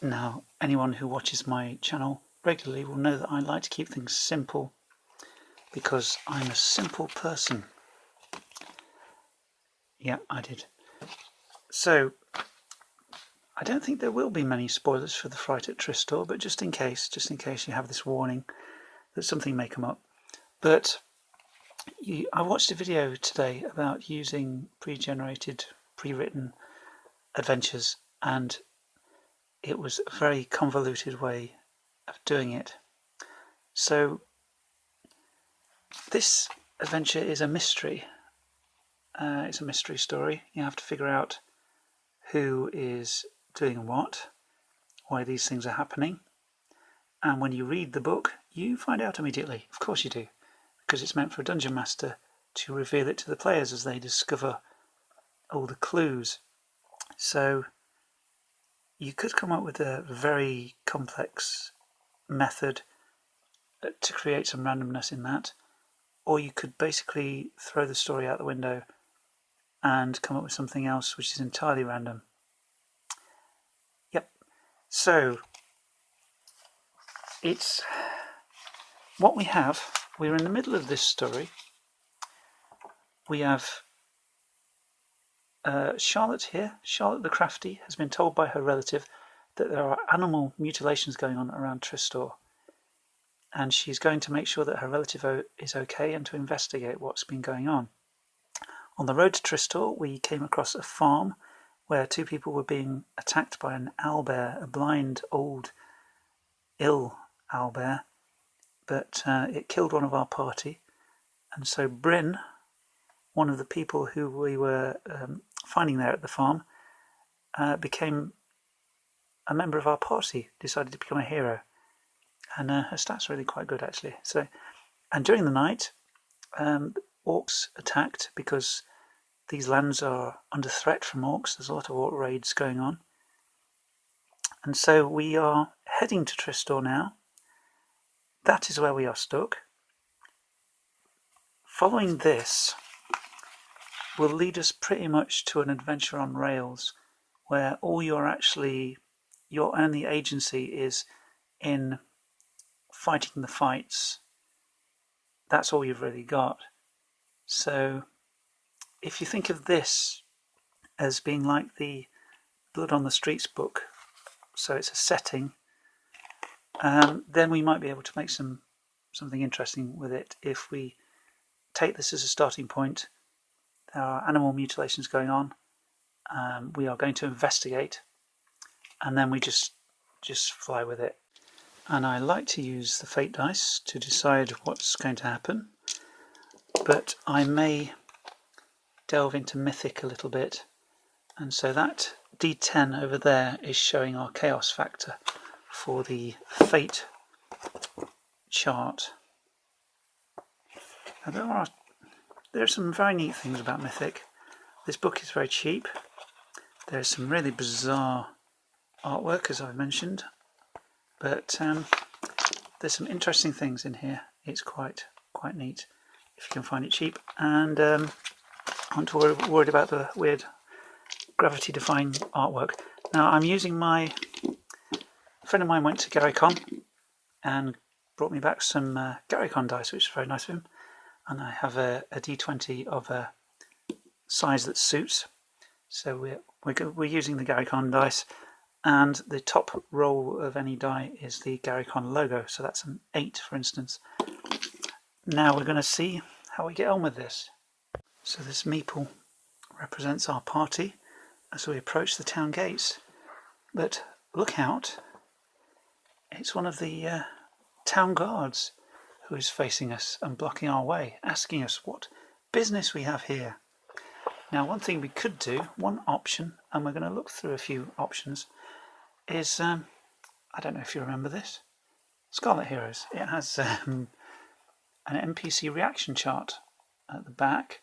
Now, anyone who watches my channel regularly will know that I like to keep things simple because I'm a simple person. Yeah, I did. So, I don't think there will be many spoilers for the Fright at Tristor, but just in case you have this warning that something may come up. But I watched a video today about using pre-generated, pre-written adventures, and it was a very convoluted way of doing it. So this adventure is a mystery. It's a mystery story. You have to figure out who is doing what, why these things are happening, and when you read the book you find out immediately. Of course you do, because it's meant for a dungeon master to reveal it to the players as they discover all the clues. So you could come up with a very complex method to create some randomness in that, or you could basically throw the story out the window and come up with something else which is entirely random. Yep. So it's what we have. We're in the middle of this story. We have Charlotte here. Charlotte the Crafty has been told by her relative that there are animal mutilations going on around Tristor, and she's going to make sure that her relative is okay and to investigate what's been going on. On the road to Tristor, we came across a farm where two people were being attacked by an owlbear, a blind, old, ill owlbear, but it killed one of our party, and so Bryn, one of the people who we were finding there at the farm, became a member of our party, decided to become a hero, and her stats are really quite good actually. So, and during the night, orcs attacked because these lands are under threat from orcs. There's a lot of orc raids going on, and so we are heading to Tristor now. That is where we are stuck. Following this will lead us pretty much to an adventure on rails, where all your only agency is in fighting the fights. That's all you've really got. So if you think of this as being like the Blood on the Streets book, so it's a setting, then we might be able to make something interesting with it. If we take this as a starting point, there are animal mutilations going on. We are going to investigate, and then we just fly with it. And I like to use the fate dice to decide what's going to happen, but I may delve into Mythic a little bit, and so that D10 over there is showing our chaos factor for the fate chart. Now there are some very neat things about Mythic. This book is very cheap. There's some really bizarre artwork, as I've mentioned, but there's some interesting things in here. It's quite neat if you can find it cheap, and I'm not worried about the weird gravity-defying artwork. Now I'm using a friend of mine went to GaryCon and brought me back some GaryCon dice, which is very nice of him, and I have a D20 of a size that suits. So we're using the GaryCon dice, and the top roll of any die is the GaryCon logo, so that's an 8 for instance. Now we're going to see how we get on with this. So this meeple represents our party as we approach the town gates, but look out, it's one of the town guards who is facing us and blocking our way, asking us what business we have here. Now one thing we could do, one option, and we're going to look through a few options, is, I don't know if you remember this, Scarlet Heroes. It has an NPC reaction chart at the back,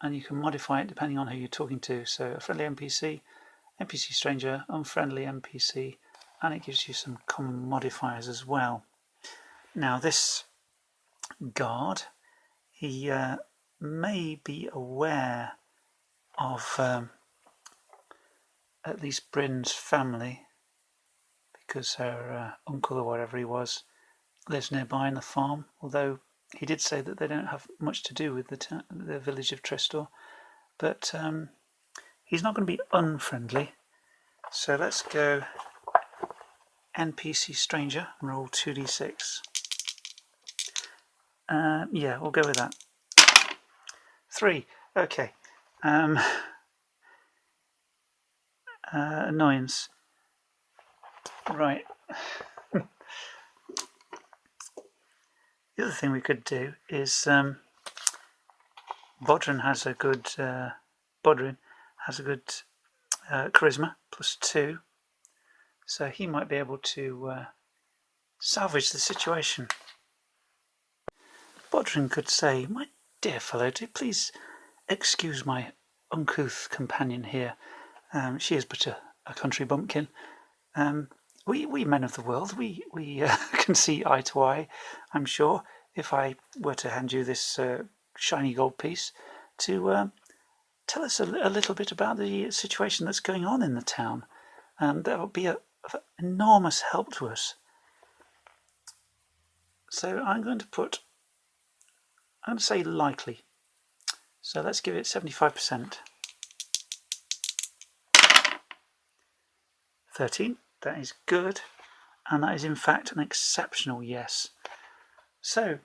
and you can modify it depending on who you're talking to. So a friendly NPC, NPC stranger, unfriendly NPC, and it gives you some common modifiers as well. Now this guard, he may be aware of at least Bryn's family, because her uncle or whatever he was lives nearby in the farm, although he did say that they don't have much to do with the village of Tristor. But he's not going to be unfriendly. So let's go NPC Stranger and roll 2d6. Yeah, we'll go with that. 3. Okay. Annoyance. Right. The other thing we could do is Bodrin has a good charisma +2, so he might be able to salvage the situation. Bodrin could say, "My dear fellow, do please excuse my uncouth companion here. She is but a country bumpkin. We men of the world, we can see eye to eye, I'm sure, if I were to hand you this shiny gold piece to tell us a little bit about the situation that's going on in the town. That would be of enormous help to us." So I'm going to say likely. So let's give it 75%. 13. That is good, and that is in fact an exceptional yes. So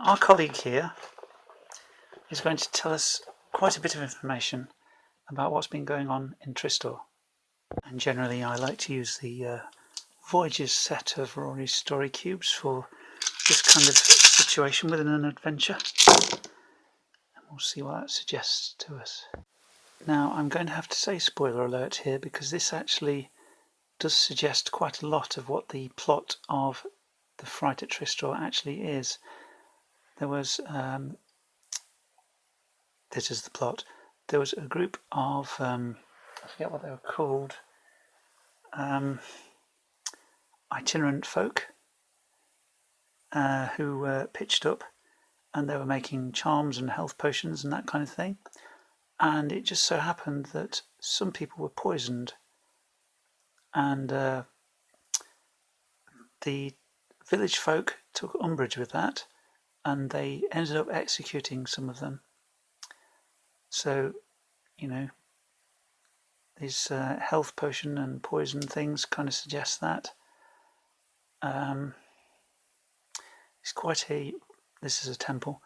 our colleague here is going to tell us quite a bit of information about what's been going on in Tristor. And generally I like to use the Voyages set of Rory's story cubes for this kind of situation within an adventure. And we'll see what that suggests to us. Now I'm going to have to say spoiler alert here, because this actually does suggest quite a lot of what the plot of the Fright at Tristor actually is. There was, this is the plot, there was a group of, I forget what they were called, itinerant folk who pitched up, and they were making charms and health potions and that kind of thing. And it just so happened that some people were poisoned, and the village folk took umbrage with that, and they ended up executing some of them. So, you know, these health potion and poison things kind of suggest that. This is a temple.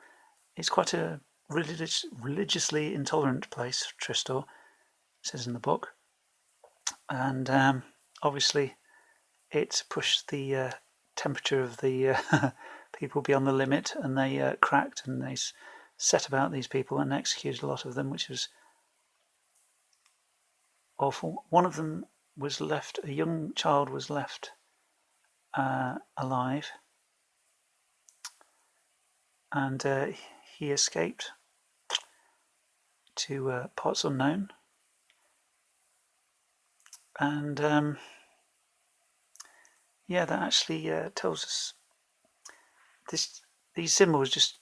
It's quite a religiously intolerant place, Tristor, it says in the book. And obviously it pushed the temperature of the people beyond the limit, and they cracked, and they set about these people and executed a lot of them, which was awful. One of them was left, a young child was left alive, and he escaped to parts unknown. And yeah, that actually tells us these symbols just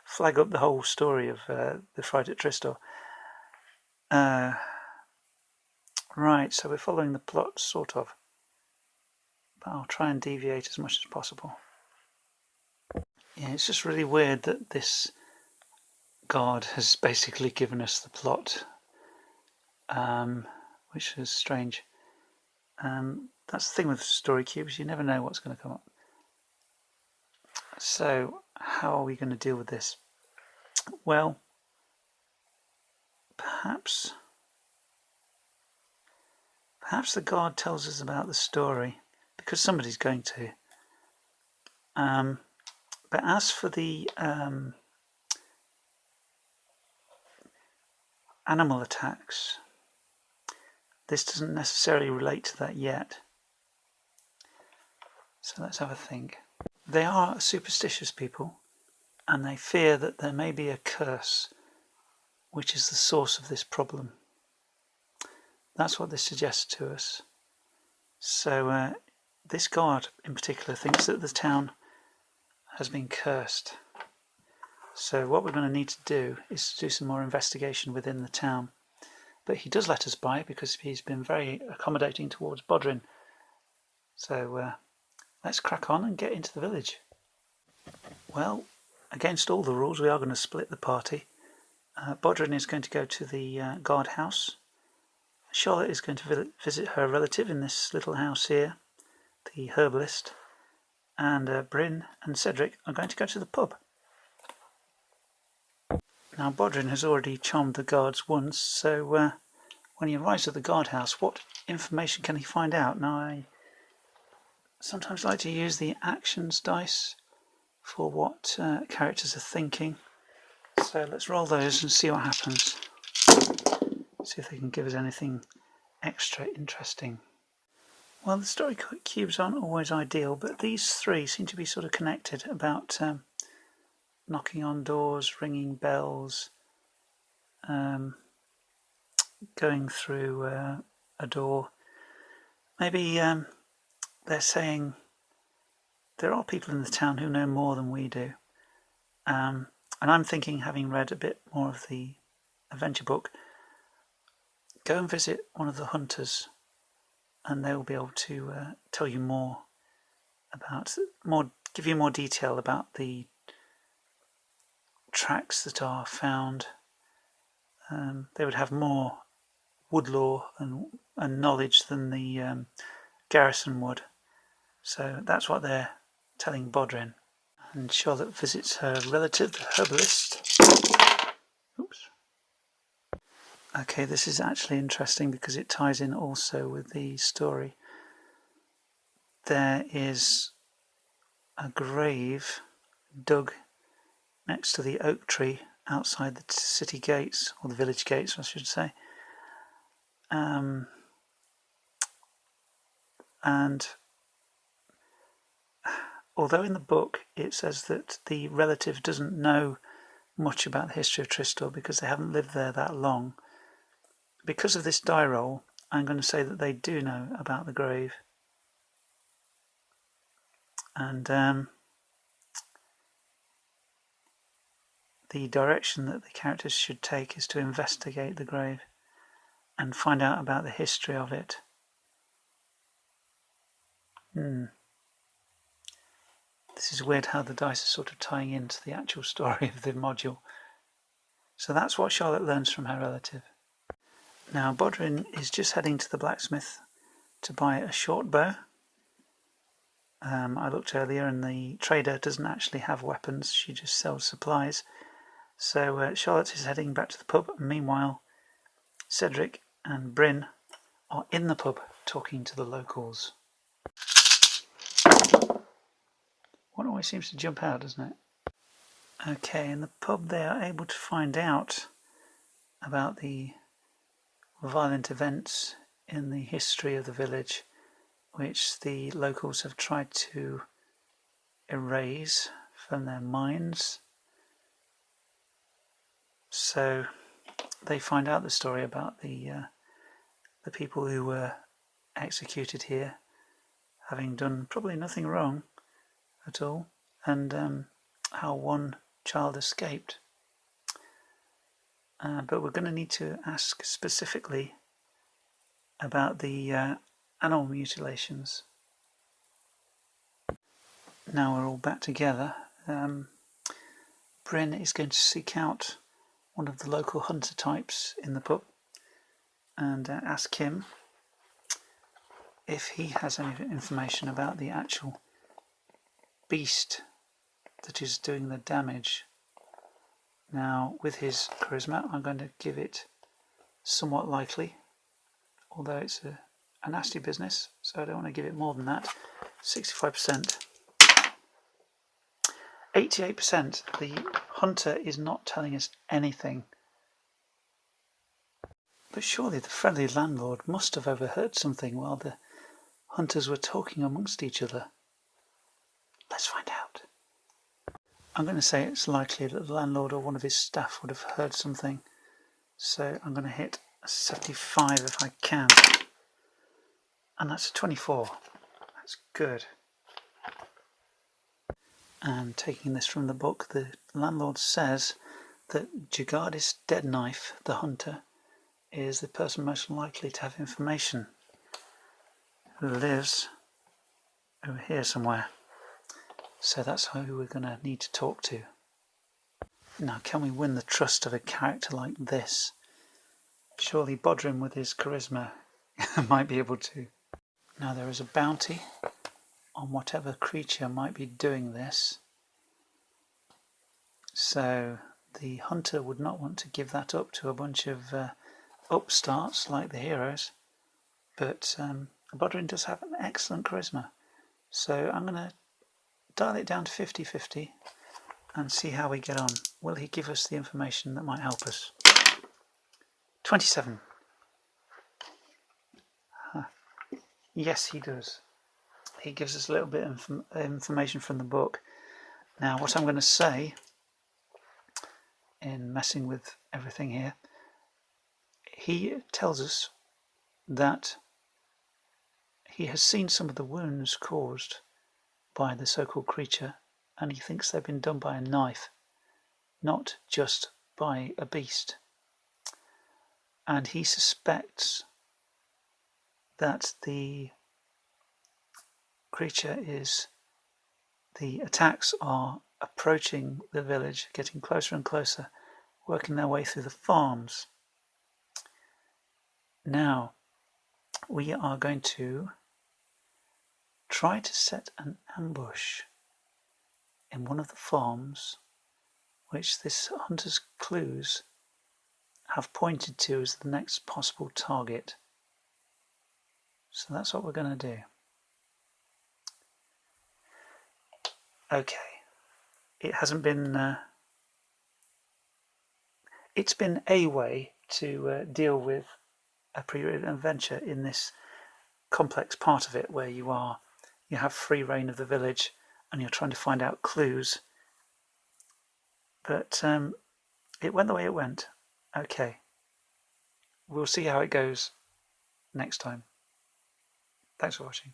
flag up the whole story of the Fright at Tristor. Right, so we're following the plot, sort of, but I'll try and deviate as much as possible. Yeah, it's just really weird that this God has basically given us the plot, which is strange. That's the thing with story cubes, you never know what's going to come up. So, how are we going to deal with this? Well, perhaps the God tells us about the story, because somebody's going to. But as for the animal attacks, this doesn't necessarily relate to that yet. So let's have a think. They are superstitious people, and they fear that there may be a curse which is the source of this problem. That's what this suggests to us. So this God in particular thinks that the town has been cursed. So what we're going to need to do is to do some more investigation within the town, but he does let us by because he's been very accommodating towards Bodrin. So let's crack on and get into the village. Well, against all the rules, we are going to split the party. Bodrin is going to go to the guardhouse. Charlotte is going to visit her relative in this little house here, the herbalist. And Bryn and Cedric are going to go to the pub. Now, Bodrin has already charmed the guards once, so when he arrives at the guardhouse, what information can he find out? Now, I sometimes like to use the actions dice for what characters are thinking. So let's roll those and see what happens. See if they can give us anything extra interesting. Well, the story cubes aren't always ideal, but these three seem to be sort of connected about knocking on doors, ringing bells, going through a door. Maybe they're saying there are people in the town who know more than we do. And I'm thinking, having read a bit more of the adventure book, go and visit one of the hunters and they'll be able to tell you more about, give you more detail about the tracks that are found. They would have more wood lore and knowledge than the garrison would. So that's what they're telling Bodrin. And Charlotte visits her relative, the herbalist. Oops. Okay, this is actually interesting because it ties in also with the story. There is a grave dug next to the oak tree outside the city gates, or the village gates, I should say. And although in the book it says that the relative doesn't know much about the history of Tristor because they haven't lived there that long, because of this die roll, I'm going to say that they do know about the grave. And the direction that the characters should take is to investigate the grave and find out about the history of it. This is weird how the dice are sort of tying into the actual story of the module. So that's what Charlotte learns from her relative. Now Bodrin is just heading to the blacksmith to buy a short bow. I looked earlier and the trader doesn't actually have weapons, she just sells supplies. So Charlotte is heading back to the pub, and meanwhile Cedric and Bryn are in the pub talking to the locals. One always seems to jump out, doesn't it? Okay, in the pub they are able to find out about the violent events in the history of the village, which the locals have tried to erase from their minds. So they find out the story about the people who were executed here, having done probably nothing wrong at all, and how one child escaped. But we're going to need to ask specifically about the animal mutilations. Now we're all back together. Bryn is going to seek out one of the local hunter types in the pub and ask him if he has any information about the actual beast that is doing the damage. Now, with his charisma, I'm going to give it somewhat likely, although it's a nasty business, so I don't want to give it more than that. 65%. 88%. The hunter is not telling us anything. But surely the friendly landlord must have overheard something while the hunters were talking amongst each other. Let's find out. I'm going to say it's likely that the landlord or one of his staff would have heard something. So I'm going to hit a 75 if I can. And that's a 24. That's good. And taking this from the book, the landlord says that Jagardis Dead Knife, the hunter, is the person most likely to have information, who lives over here somewhere. So that's who we're going to need to talk to. Now, can we win the trust of a character like this? Surely Bodrim with his charisma might be able to. Now, there is a bounty on whatever creature might be doing this. So the hunter would not want to give that up to a bunch of upstarts like the heroes. But Bodrim does have an excellent charisma. So I'm going to dial it down to 50-50 and see how we get on. Will he give us the information that might help us? 27. Yes, he does. He gives us a little bit of information from the book. Now, what I'm going to say, in messing with everything here, he tells us that he has seen some of the wounds caused by the so-called creature, and he thinks they've been done by a knife, not just by a beast. And he suspects that the attacks are approaching the village, getting closer and closer, working their way through the farms. Now, we are going to try to set an ambush in one of the farms which this hunter's clues have pointed to as the next possible target. So that's what we're going to do. Okay, it hasn't been it's been a way to deal with a pre-written adventure in this complex part of it where you have free reign of the village and you're trying to find out clues, but it went the way it went. Okay, we'll see how it goes next time. Thanks for watching.